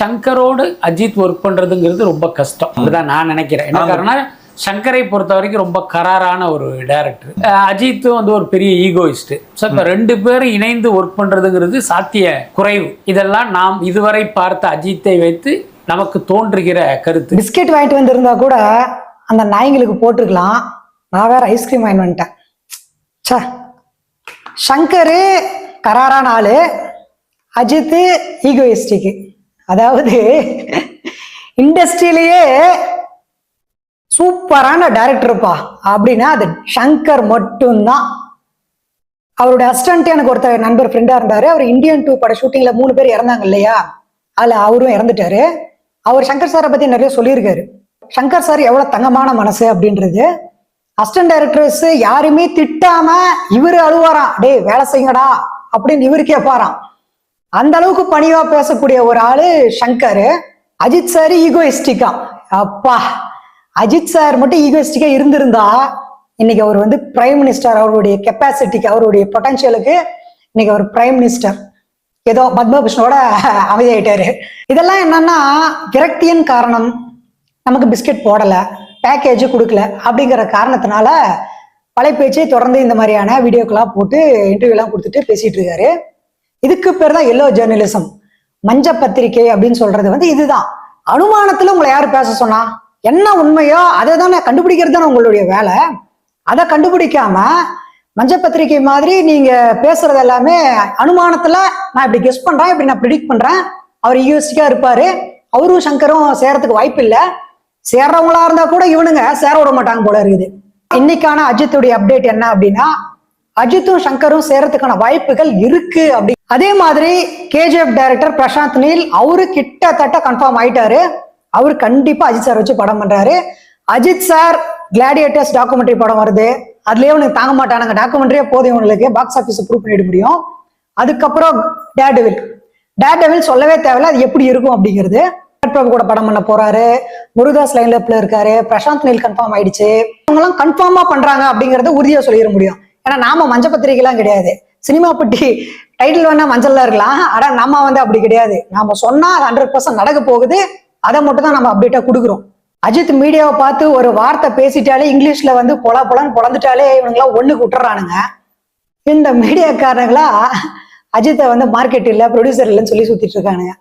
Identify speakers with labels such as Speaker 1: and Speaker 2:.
Speaker 1: சங்கரோடு Ajith work பண்றதுங்கிறது ரொம்ப கஷ்டம் அப்படிதான் நான் நினைக்கிறேன். என்ன காரணம், சங்கரை பொறுத்த வரைக்கும் ரொம்ப கராரான ஒரு டைரக்டர், அஜித்தும் வந்து ஒரு பெரிய ஈகோயிஸ்ட். ஸோ இப்போ ரெண்டு பேரும் இணைந்து ஒர்க் பண்றதுங்கிறது சாத்திய குறைவு. இதெல்லாம் நாம் இதுவரை பார்த்த அஜித்தை வைத்து நமக்கு தோன்றுகிற கருத்து.
Speaker 2: பிஸ்கெட் வாங்கிட்டு வந்திருந்தா கூட அந்த நாய்களுக்கு போட்டிருக்கலாம், நான் வேற ஐஸ்கிரீம் வாங்கிட்டு வந்துட்டேன். சங்கரு கராரான ஆளு, அஜித் ஈகோயிஸ்டிக்கு. அதாவது இண்டஸ்ட்ரியிலேயே சூப்பரான டைரக்டர்ப்பா அப்படின்னா அது சங்கர் மட்டும்தான். அவருடைய அசிஸ்டன்ட் எனக்கு ஒருத்தர் நண்பர் ஃப்ரெண்டா இருந்தாரு. அவர் இந்தியன் 2 பட ஷூட்டிங்ல 3 பேர் இறந்தாங்க இல்லையா, அதுல அவரும் இறந்துட்டாரு. அவர் சங்கர் சாரை பத்தி நிறைய சொல்லியிருக்காரு. சங்கர் சார் எவ்வளவு தங்கமான மனசு அப்படின்றது. அசிஸ்டன்ட் டைரக்டர்ஸ் யாருமே திட்டாம இவரு அழுவாராம், டே வேலை செய்யுங்கடா அப்படின்னு இவரு கேட்பாராம். அந்த அளவுக்கு பணிவா பேசக்கூடிய ஒரு ஆளு சங்கர். அஜித் சார் ஈகோயிஸ்டிக்கா, அப்பா அஜித் சார் மட்டும் ஈகோயிஸ்டிக்கா இருந்திருந்தா இன்னைக்கு அவர் வந்து பிரைம் மினிஸ்டர். அவருடைய கெப்பாசிட்டிக்கு, அவருடைய பொட்டன்ஷியலுக்கு இன்னைக்கு அவர் பிரைம் மினிஸ்டர். ஏதோ பத்மபூஷனோட அமைதியாயிட்டாரு. இதெல்லாம் என்னன்னா விரக்தியின் காரணம். நமக்கு பிஸ்கெட் போடல, பேக்கேஜ் கொடுக்கல அப்படிங்கிற காரணத்தினால வலைப்பேச்சை தொடர்ந்து இந்த மாதிரியான வீடியோக்கெல்லாம் போட்டு இன்டர்வியூலாம் கொடுத்துட்டு பேசிட்டு இருக்காரு. இதுக்கு பேர் தான் எல்லோ ஜேர்னலிசம், மஞ்ச பத்திரிகை அப்படின்னு சொல்றது வந்து இதுதான். அனுமானத்துல உங்களை யாரு பேச சொன்னா, என்ன உண்மையோ அதை தானே கண்டுபிடிக்கிறது தானே உங்களுடைய வேலை. அதை கண்டுபிடிக்காம மஞ்ச பத்திரிகை மாதிரி நீங்க பேசுறது எல்லாமே அனுமானத்துல, நான் இப்படி கெஸ் பண்றேன், இப்படி நான் ப்ரிடிக்ட் பண்றேன். அவர் ஈகோயிஸ்டிக்கா இருப்பாரு. அவரும் சங்கரும் சேரத்துக்கு வாய்ப்பு இல்லை. சேர்றவங்களா இருந்தா கூட இவனுங்க சேர விட மாட்டாங்க போல இருக்குது. இன்னைக்கான அஜித்துடைய அப்டேட் என்ன அப்படின்னா, அஜித்தும் சங்கரும் சேரத்துக்கான வாய்ப்புகள் இருக்கு அப்படி. அதே மாதிரி கேஜிஎஃப் டைரக்டர் பிரசாந்த் நீல், அவரு கிட்டத்தட்ட கன்ஃபார்ம் ஆயிட்டாரு. அவரு கண்டிப்பா அஜித் சார் வச்சு படம் பண்றாரு. அஜித் சார் கிளாடியேட்டர்ஸ் டாக்குமெண்ட்ரி படம் வருது, அதுலயே உனக்கு தாங்க மாட்டானுங்க, டாக்குமெண்ட்ரியே போதும் உங்களுக்கு பாக்ஸ் ஆஃபீஸ் ப்ரூவ் பண்ணிட முடியும். அதுக்கப்புறம் டேர்டெவில் சொல்லவே தேவையில்ல, அது எப்படி இருக்கும் அப்படிங்கிறது. பிரபு கூட படம் பண்ண போறாரு, முருகாஸ் லைன்ல இருக்காரு, பிரசாந்த் நீல் கன்ஃபார்ம் ஆயிடுச்சு. இவங்கெல்லாம் கன்ஃபார்மா பண்றாங்க அப்படிங்கறத உறுதியா சொல்லிட முடியும். ஏன்னா நாம மஞ்ச பத்திரிகைலாம் கிடையாது. சினிமா பட்டி டைட்டில் வேணா மஞ்சள்ல இருக்கலாம், ஆனா நம்ம வந்து அப்படி கிடையாது. நாம சொன்னா 100% நடக்க போகுது, அதை மட்டும் தான் நம்ம அப்டேட்டா கொடுக்குறோம். அஜித் மீடியாவை பார்த்து ஒரு வார்த்தை பேசிட்டாலே, இங்கிலீஷ்ல வந்து பொலன்னு பொழந்துட்டாலே இவனுங்களாம் ஒண்ணுக்கு விட்டுறானுங்க. இந்த மீடியாக்காரங்களா அஜித்தை வந்து மார்க்கெட் இல்ல, ப்ரொடியூசர் இல்லைன்னு சொல்லி சுத்திட்டு இருக்கானுங்க.